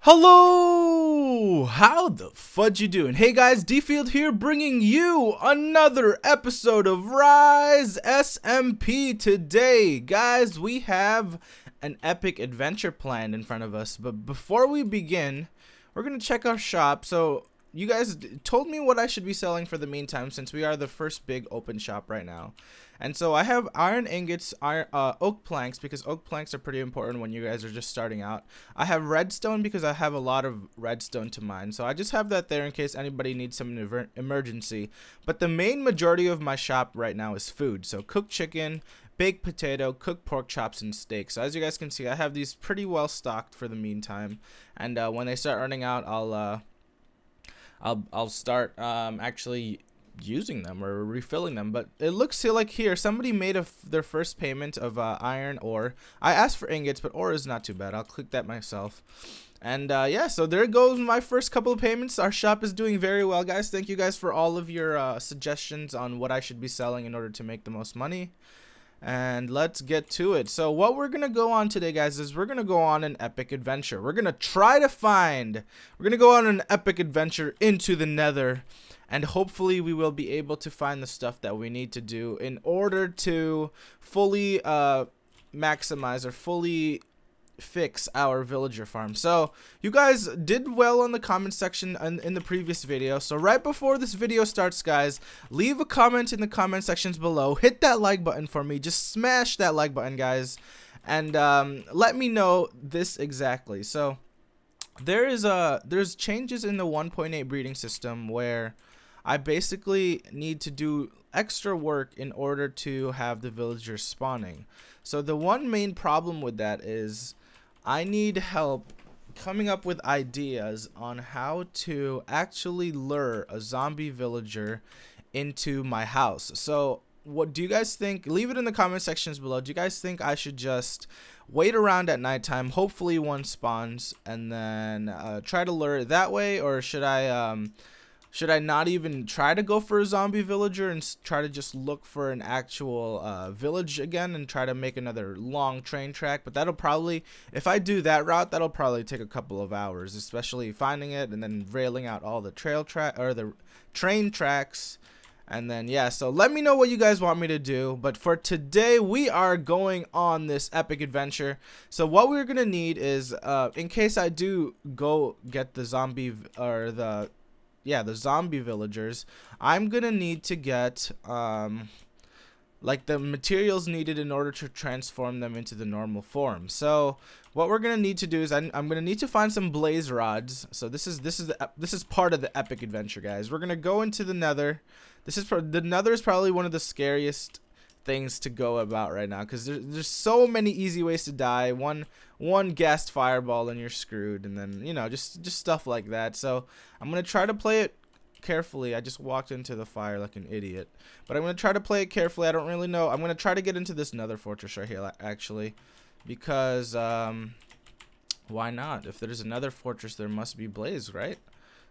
Hello! How the fudge you doing? Hey guys, DField here bringing you another episode of Rise SMP. Today, guys, we have an epic adventure planned in front of us. But before we begin, we're going to check our shop. So, you guys told me what I should be selling for the meantime since we are the first big open shop right now. And so I have iron ingots, oak planks, because oak planks are pretty important when you guys are just starting out. I have redstone because I have a lot of redstone to mine. So I just have that there in case anybody needs some emergency. But the main majority of my shop right now is food. So cooked chicken, baked potato, cooked pork chops, and steak. So as you guys can see, I have these pretty well stocked for the meantime. And when they start running out, I'll start actually using them or refilling them. But it looks like here somebody made their first payment of iron ore. I asked for ingots, but ore is not too bad. I'll click that myself. And yeah, so there goes my first couple of payments. Our shop is doing very well, guys. Thank you guys for all of your suggestions on what I should be selling in order to make the most money. And let's get to it. So what we're gonna go on today, guys, is we're gonna go on an epic adventure. We're gonna go on an epic adventure into the nether, and hopefully we will be able to find the stuff that we need to do in order to fully maximize or fully fix our villager farm. So you guys did well on the comment section in the previous video. So right before this video starts, guys, leave a comment in the comment sections below. Hit that like button for me. Just smash that like button, guys, and let me know this exactly. So there's changes in the 1.8 breeding system where I basically need to do extra work in order to have the villagers spawning. So the one main problem with that is I need help coming up with ideas on how to actually lure a zombie villager into my house. So what do you guys think? Leave it in the comment sections below. Do you guys think I should just wait around at nighttime, hopefully one spawns, and then try to lure it that way? Or should I not even try to go for a zombie villager and try to just look for an actual village again and try to make another long train track? But that'll probably, if I do that route, that'll probably take a couple of hours, especially finding it and then railing out all the the train tracks. And then yeah, so let me know what you guys want me to do. But for today, we are going on this epic adventure. So what we're gonna need is in case I do go get the zombie or the zombie villagers, I'm gonna need to get like the materials needed in order to transform them into the normal form. So what we're gonna need to do is I'm gonna need to find some blaze rods. So this is part of the epic adventure, guys. We're gonna go into the nether. The nether is probably one of the scariest things to go about right now because there's so many easy ways to die. One gassed fireball and you're screwed, and then just stuff like that. So I'm gonna try to play it carefully. I just walked into the fire like an idiot, but I'm gonna try to play it carefully. I don't really know. I'm gonna try to get into this nether fortress right here actually, because why not? If there's another fortress, there must be blaze, right?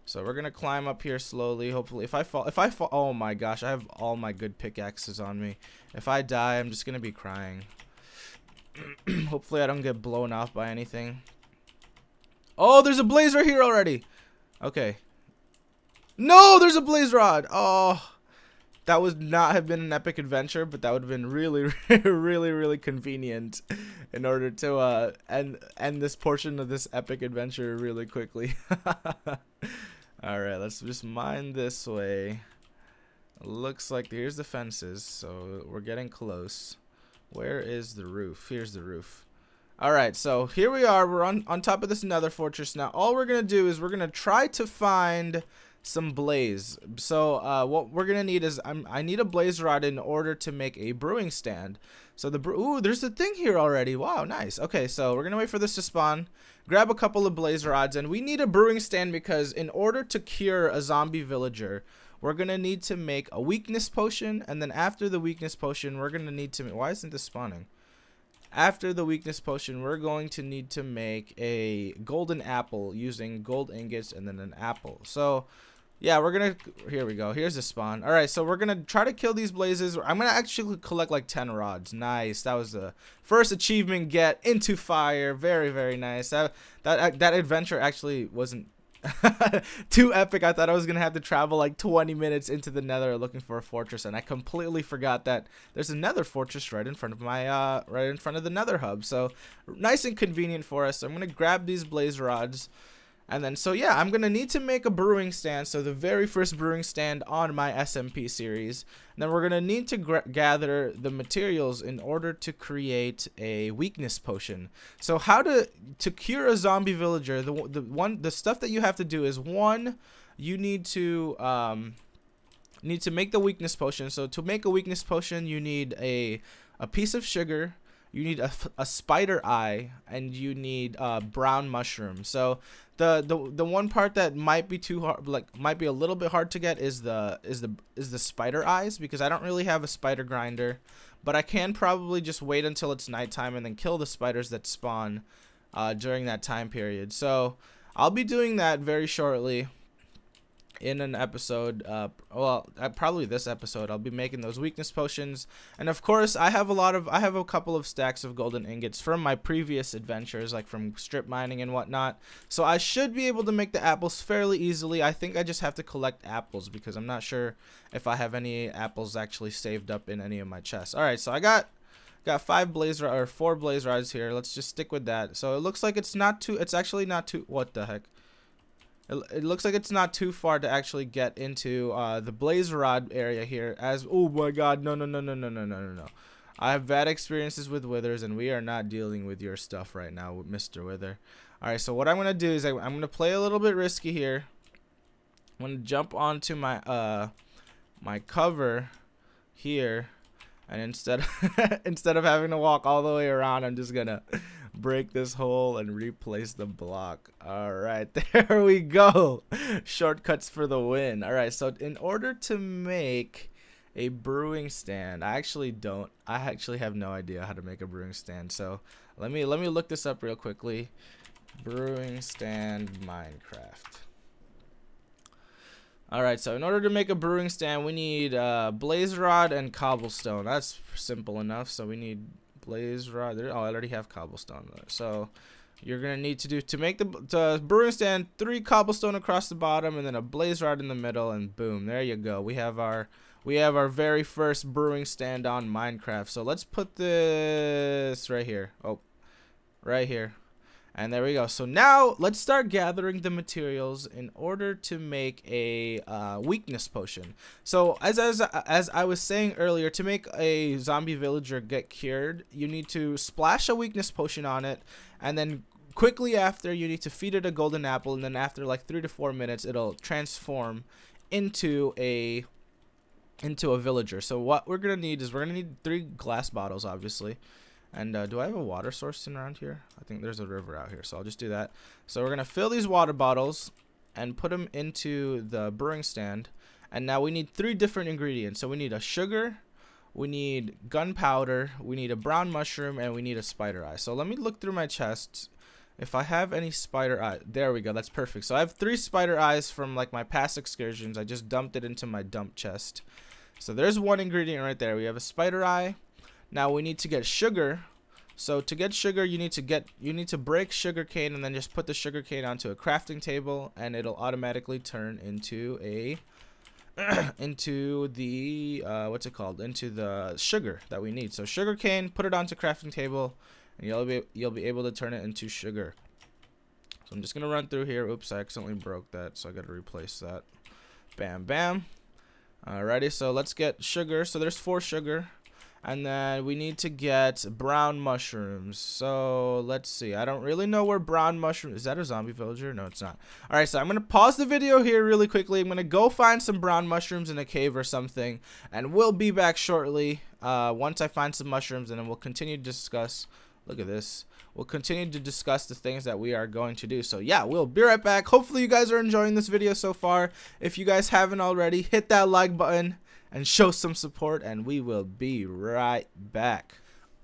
So we're gonna climb up here slowly. Hopefully, if I fall, oh my gosh, I have all my good pickaxes on me. If I die, I'm just gonna be crying. Hopefully, I don't get blown off by anything. Oh, there's a blaze right here already. Okay. No, there's a blaze rod. Oh, that would not have been an epic adventure, but that would have been really, really convenient in order to end this portion of this epic adventure really quickly. Alright, let's just mine this way. Looks like here's the fences, so we're getting close. Where is the roof? Here's the roof. Alright, so here we are. We're on top of this nether fortress. Now all we're going to do is we're going to try to find some blaze. So what we're gonna need is I need a blaze rod in order to make a brewing stand. So ooh, there's a thing here already. Wow, nice. Okay, so we're gonna wait for this to spawn, grab a couple of blaze rods, and we need a brewing stand because in order to cure a zombie villager, we're gonna need to make a weakness potion, and then after the weakness potion, we're gonna need to why isn't this spawning? After the weakness potion, we're going to need to make a golden apple using gold ingots and then an apple. So yeah, we're gonna, here we go, here's the spawn. All right, so we're gonna try to kill these blazes. I'm gonna actually collect like 10 rods. Nice, that was the first achievement, get into fire. Very, very nice. That adventure actually wasn't too epic. I thought I was gonna have to travel like 20 minutes into the nether looking for a fortress, and I completely forgot that there's a nether fortress right in front of my right in front of the nether hub. So nice and convenient for us. So I'm gonna grab these blaze rods. And then, so yeah, I'm going to need to make a brewing stand. So the very first brewing stand on my SMP series. And then we're going to need to gather the materials in order to create a weakness potion. So how to cure a zombie villager, the stuff that you have to do is, one, you need to make the weakness potion. So to make a weakness potion, you need a piece of sugar. You need a spider eye, and you need brown mushroom. So the one part that might be too hard, like might be a little bit hard to get, is the spider eyes, because I don't really have a spider grinder, but I can probably just wait until it's nighttime and then kill the spiders that spawn during that time period. So I'll be doing that very shortly in an episode. Probably this episode I'll be making those weakness potions. And of course I have a couple of stacks of golden ingots from my previous adventures, like from strip mining and whatnot, so I should be able to make the apples fairly easily. I think I just have to collect apples, because I'm not sure if I have any apples actually saved up in any of my chests. Alright, so I got 4 blaze rods here. Let's just stick with that. So it looks like it's actually not too, what the heck? It looks like it's not too far to actually get into the blaze rod area here. Oh my god, no. I have bad experiences with withers, and we are not dealing with your stuff right now, Mr. Wither. Alright, so what I'm going to do is I'm going to play a little bit risky here. I'm going to jump onto my my cover here, and instead of having to walk all the way around, I'm just going to break this hole and replace the block. Alright, there we go. Shortcuts for the win. Alright, so in order to make a brewing stand, I actually have no idea how to make a brewing stand. So let me look this up real quickly. Brewing stand Minecraft. Alright, so in order to make a brewing stand, we need blaze rod and cobblestone. That's simple enough. So we need blaze rod. Oh, I already have cobblestone there. So you're gonna need to make the brewing stand 3 cobblestone across the bottom, and then a blaze rod in the middle, and boom, there you go. We have our very first brewing stand on Minecraft. So let's put this right here. Oh, right here. And there we go. So now let's start gathering the materials in order to make a weakness potion. So as I was saying earlier, to make a zombie villager get cured, you need to splash a weakness potion on it, and then quickly after you need to feed it a golden apple, and then after like 3 to 4 minutes it'll transform into a villager. So what we're gonna need is 3 glass bottles, obviously. And do I have a water source around here? I think there's a river out here, so I'll just do that. So we're gonna fill these water bottles and put them into the brewing stand. And now we need 3 different ingredients. So we need a sugar, we need gunpowder, we need a brown mushroom, and we need a spider eye. So let me look through my chests if I have any spider eye. There we go, that's perfect. So I have 3 spider eyes from like my past excursions. I just dumped it into my dump chest. So there's 1 ingredient right there. We have a spider eye. Now we need to get sugar. So to get sugar, you need to break sugar cane and then just put the sugar cane onto a crafting table, and it'll automatically turn into a into the into the sugar that we need. So sugar cane, put it onto crafting table, and you'll be able to turn it into sugar. So I'm just gonna run through here. Oops, I accidentally broke that, so I gotta replace that. Bam, bam. Alrighty, so let's get sugar. So there's 4 sugar. And then we need to get brown mushrooms. So let's see. I don't really know where brown mushrooms. Is that a zombie villager? No, it's not. Alright, so I'm going to pause the video here really quickly. I'm going to go find some brown mushrooms in a cave or something. And we'll be back shortly once I find some mushrooms. And then we'll continue to discuss. Look at this. We'll continue to discuss the things that we are going to do. So yeah, we'll be right back. Hopefully you guys are enjoying this video so far. If you guys haven't already, hit that like button and show some support, and we will be right back.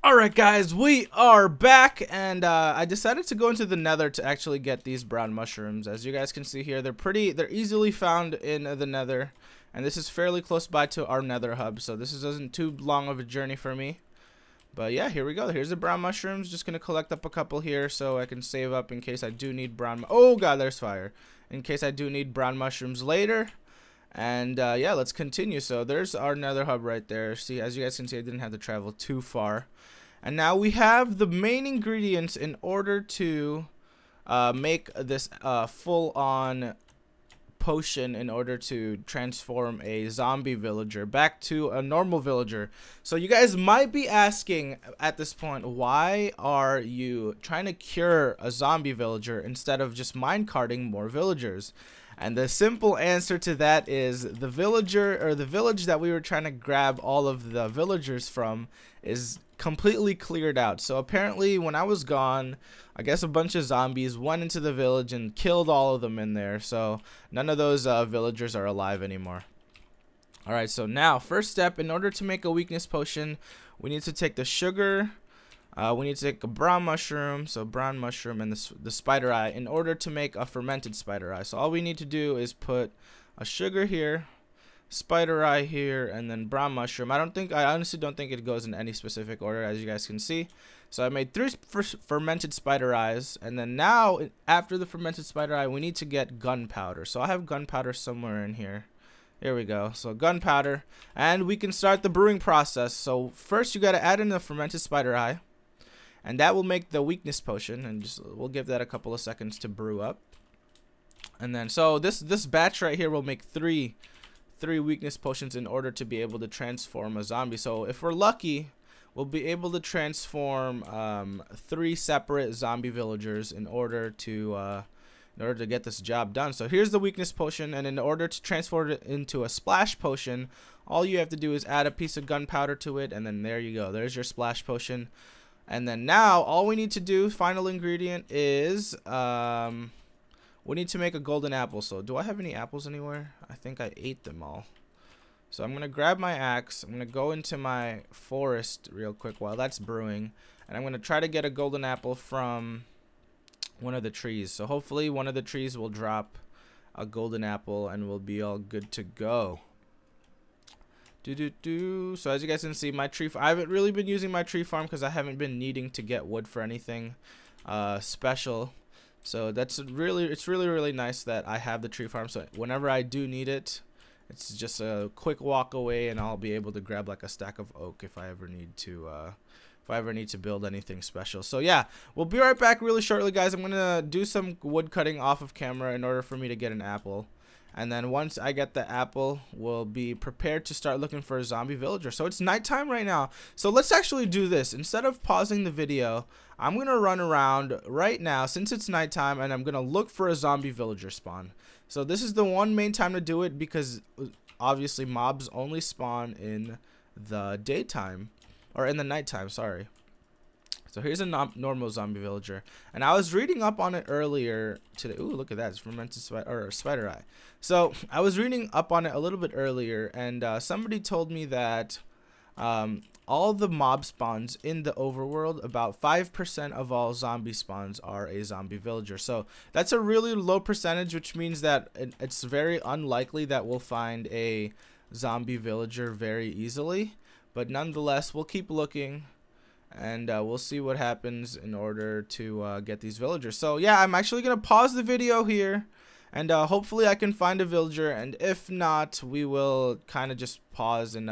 Alright guys, we are back, and I decided to go into the nether to actually get these brown mushrooms. As you guys can see here, they're easily found in the nether, and this is fairly close by to our nether hub, so this isn't too long of a journey for me. But yeah, here we go. Here's the brown mushrooms. Just gonna collect up a couple here so I can save up in case I do need brown. Oh god, there's fire. In case I do need brown mushrooms later. And yeah, let's continue. So there's our nether hub right there. See, as you guys can see, I didn't have to travel too far. And now we have the main ingredients in order to make this full-on potion in order to transform a zombie villager back to a normal villager. So you guys might be asking at this point, why are you trying to cure a zombie villager instead of just minecarting more villagers? And the simple answer to that is the village that we were trying to grab all of the villagers from is completely cleared out. So apparently when I was gone, I guess a bunch of zombies went into the village and killed all of them in there. So none of those villagers are alive anymore. Alright, so now first step, in order to make a weakness potion, we need to take the sugar. We need to take a brown mushroom, so brown mushroom, and the spider eye in order to make a fermented spider eye. So all we need to do is put a sugar here, spider eye here, and then brown mushroom. I honestly don't think it goes in any specific order, as you guys can see. So I made 3 fermented spider eyes, and then now after the fermented spider eye, we need to get gunpowder. So I have gunpowder somewhere in here. Here we go. So gunpowder, and we can start the brewing process. So first you got to add in the fermented spider eye. And that will make the weakness potion, and we'll give that a couple of seconds to brew up. And then so this batch right here will make three weakness potions in order to be able to transform a zombie. So if we're lucky, we'll be able to transform 3 separate zombie villagers in order to get this job done. So here's the weakness potion, and in order to transform it into a splash potion, all you have to do is add a piece of gunpowder to it, and then there you go. There's your splash potion. And then now all we need to do, final ingredient, is we need to make a golden apple. So do I have any apples anywhere? I think I ate them all. So I'm going to grab my axe. I'm going to go into my forest real quick while that's brewing. And I'm going to try to get a golden apple from one of the trees. So hopefully one of the trees will drop a golden apple and we'll be all good to go. So as you guys can see, my tree, I haven't really been using my tree farm because I haven't been needing to get wood for anything special. So it's really nice that I have the tree farm, so whenever I do need it, it's just a quick walk away and I'll be able to grab like a stack of oak if I ever need to build anything special. So yeah, we'll be right back really shortly, guys. I'm gonna do some wood cutting off of camera in order for me to get an apple. And then once I get the apple, we'll be prepared to start looking for a zombie villager. So it's nighttime right now. So let's actually do this. Instead of pausing the video, I'm going to run around right now since it's nighttime, and I'm going to look for a zombie villager spawn. So this is the one main time to do it because obviously mobs only spawn in the daytime, or in the nighttime, sorry. So here's a normal zombie villager, and I was reading up on it earlier today. Ooh, look at that! It's fermented spider eye. So I was reading up on it a little bit earlier, and somebody told me that all the mob spawns in the overworld, about 5% of all zombie spawns are a zombie villager. So that's a really low percentage, which means that it's very unlikely that we'll find a zombie villager very easily. But nonetheless, we'll keep looking. And we'll see what happens in order to get these villagers. So yeah, I'm actually gonna pause the video here, and hopefully I can find a villager. And if not, we will kind of just pause and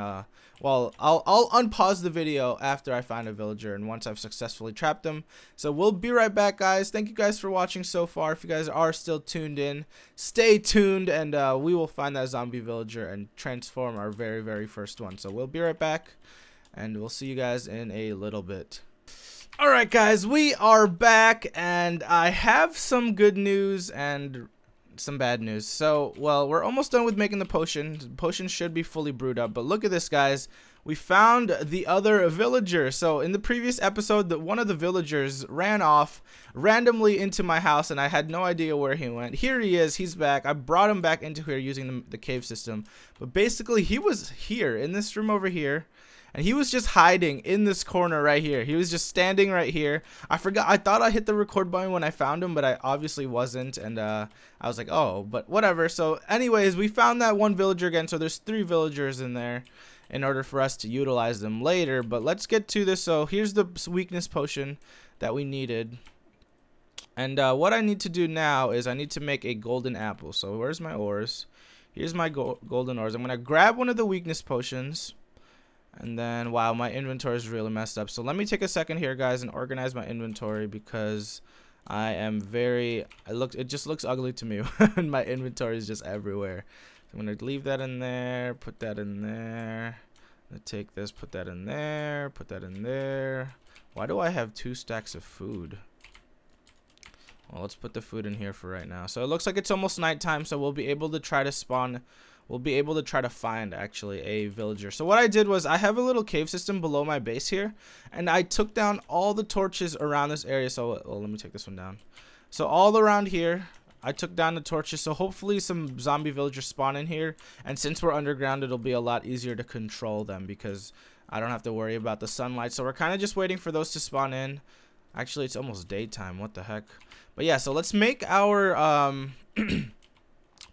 well, I'll unpause the video after I find a villager and once I've successfully trapped them. So we'll be right back, guys. Thank you guys for watching so far. If you guys are still tuned in, stay tuned, and we will find that zombie villager and transform our very first one. So we'll be right back. And we'll see you guys in a little bit. Alright guys, we are back, and I have some good news and some bad news. So, well, we're almost done with making the potion. The potion should be fully brewed up, but look at this, guys. We found the other villager. So in the previous episode, one of the villagers ran off randomly into my house, and I had no idea where he went. Here he is. He's back. I brought him back into here using the cave system. But basically, he was here in this room over here. and he was just hiding in this corner right here. He was just standing right here. I forgot. I thought I hit the record button when I found him, but I obviously wasn't, and I was like, oh, but whatever. So anyways, we found that one villager again, so there's 3 villagers in there in order for us to utilize them later. But let's get to this. So here's the weakness potion that we needed. And what I need to do now is I need to make a golden apple. So where's my ores? Here's my golden ores. I'm going to grab one of the weakness potions. And then, wow, my inventory is really messed up. So let me take a second here, guys, and organize my inventory because I am very... It just looks ugly to me. And my inventory is just everywhere. So I'm going to leave that in there, put that in there. I'm going to take this, put that in there, put that in there. Why do I have 2 stacks of food? Well, let's put the food in here for right now. So it looks like it's almost nighttime, so we'll be able to try to spawn. We'll be able to try to find actually a villager. So what I did was I have a little cave system below my base here, and I took down all the torches around this area. So let me take this one down. So all around here, I took down the torches. So hopefully some zombie villagers spawn in here. And since we're underground, it'll be a lot easier to control them because I don't have to worry about the sunlight. So we're kind of just waiting for those to spawn in. Actually, it's almost daytime. What the heck? But yeah, so let's make our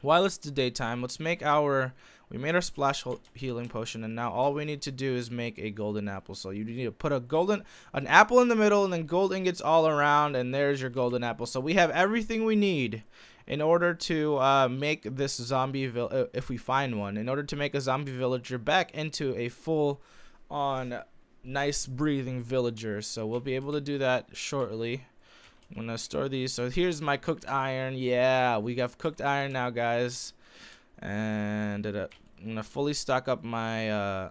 while it's the daytime, let's make our... We made our splash healing potion, and now all we need to do is make a golden apple. So you need to put an apple in the middle, and then gold ingots all around, and there's your golden apple. So we have everything we need in order to make this zombie if we find one, in order to make a zombie villager back into a full-on nice breathing villager. So we'll be able to do that shortly. I'm gonna store these. So here's my cooked iron. Yeah, we got cooked iron now, guys. And I'm gonna fully stock up my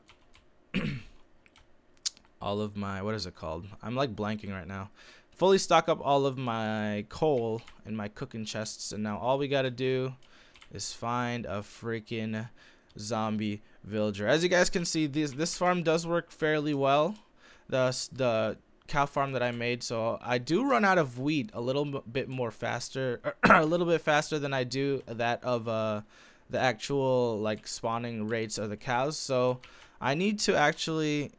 all of my, what is it called? I'm like blanking right now. Fully stock up all of my coal in my cooking chests, and now all we gotta do is find a freaking zombie villager. As you guys can see, this farm does work fairly well. The cow farm that I made, so I do run out of wheat a little bit more faster, a little bit faster than I do that of the actual like spawning rates of the cows. So I need to actually,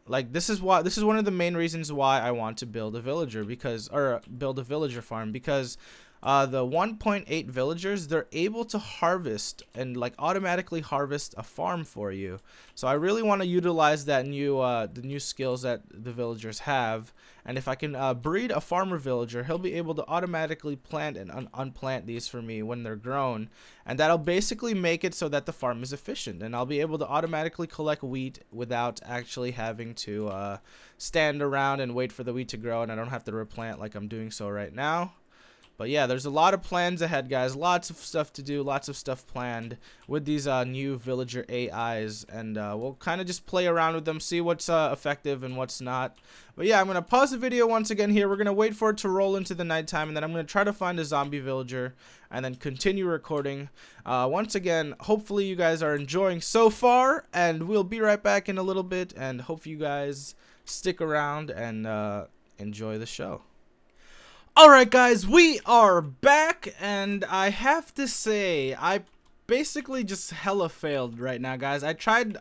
like, this is one of the main reasons why I want to build a villager, build a villager farm, because the 1.8 villagers, they're able to harvest and like automatically harvest a farm for you. So I really want to utilize that the new skills that the villagers have. And if I can breed a farmer villager, he'll be able to automatically plant and unplant these for me when they're grown, and that'll basically make it so that the farm is efficient, and I'll be able to automatically collect wheat without actually having to stand around and wait for the wheat to grow, and I don't have to replant like I'm doing so right now. But yeah, there's a lot of plans ahead, guys. Lots of stuff to do, lots of stuff planned with these new villager AIs, and we'll kind of just play around with them, see what's effective and what's not. But yeah, I'm going to pause the video once again here. We're going to wait for it to roll into the nighttime, and then I'm going to try to find a zombie villager and then continue recording. Once again, hopefully you guys are enjoying so far, and we'll be right back in a little bit, and hope you guys stick around and enjoy the show. Alright guys, we are back, and I have to say, I basically just hella failed right now, guys. I tried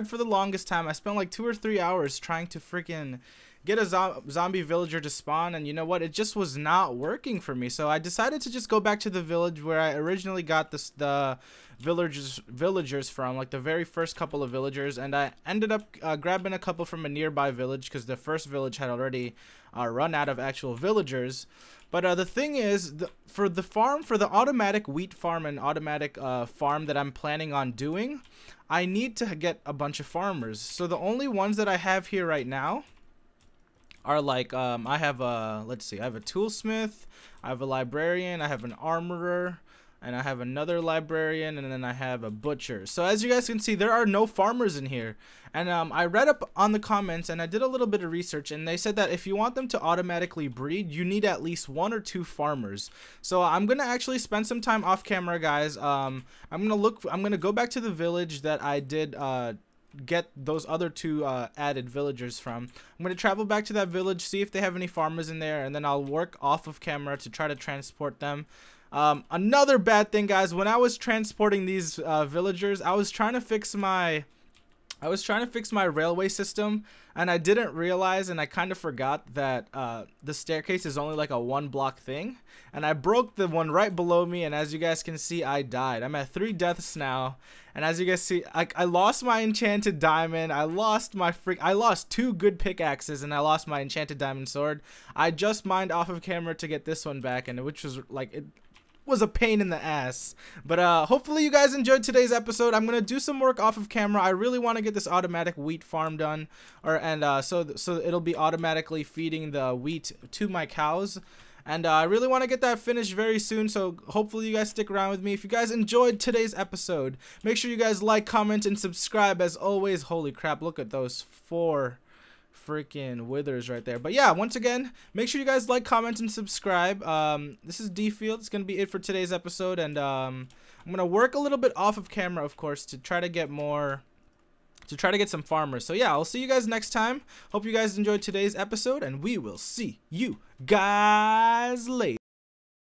for the longest time. I spent like 2 or 3 hours trying to freaking get a zombie villager to spawn, and you know what? It just was not working for me. So I decided to just go back to the village where I originally got the villagers from, like the very first couple of villagers, and I ended up grabbing a couple from a nearby village because the first village had already run out of actual villagers. But the thing is, for the automatic wheat farm and automatic farm that I'm planning on doing, I need to get a bunch of farmers. So the only ones that I have here right now are like, I have a, let's see, I have a toolsmith, I have a librarian, I have an armorer, and I have another librarian, and then I have a butcher. So as you guys can see, there are no farmers in here. And I read up on the comments, and I did a little bit of research, and they said that if you want them to automatically breed, you need at least 1 or 2 farmers. So I'm gonna actually spend some time off camera, guys. I'm gonna go back to the village that I did get those other 2 added villagers from. I'm going to travel back to that village, see if they have any farmers in there, and then I'll work off of camera to try to transport them. Another bad thing, guys, when I was transporting these villagers, I was trying to fix my I was trying to fix my railway system, and I didn't realize, and I kind of forgot that the staircase is only like a 1 block thing, and I broke the one right below me, and as you guys can see, I died. I'm at 3 deaths now, and as you guys see, I lost my enchanted diamond. I lost 2 good pickaxes, and I lost my enchanted diamond sword. I just mined off of camera to get this one back, and which was like it was a pain in the ass. But hopefully you guys enjoyed today's episode. I'm gonna do some work off of camera. I really want to get this automatic wheat farm done, so it'll be automatically feeding the wheat to my cows. And I really want to get that finished very soon, so hopefully you guys stick around with me. If you guys enjoyed today's episode, make sure you guys like, comment, and subscribe as always. Holy crap, look at those 4 freaking withers right there. But yeah, once again, make sure you guys like, comment, and subscribe. This is DField. It's gonna be it for today's episode, and I'm gonna work a little bit off of camera, of course, to try to get some farmers. So yeah, I'll see you guys next time. Hope you guys enjoyed today's episode, and we will see you guys later.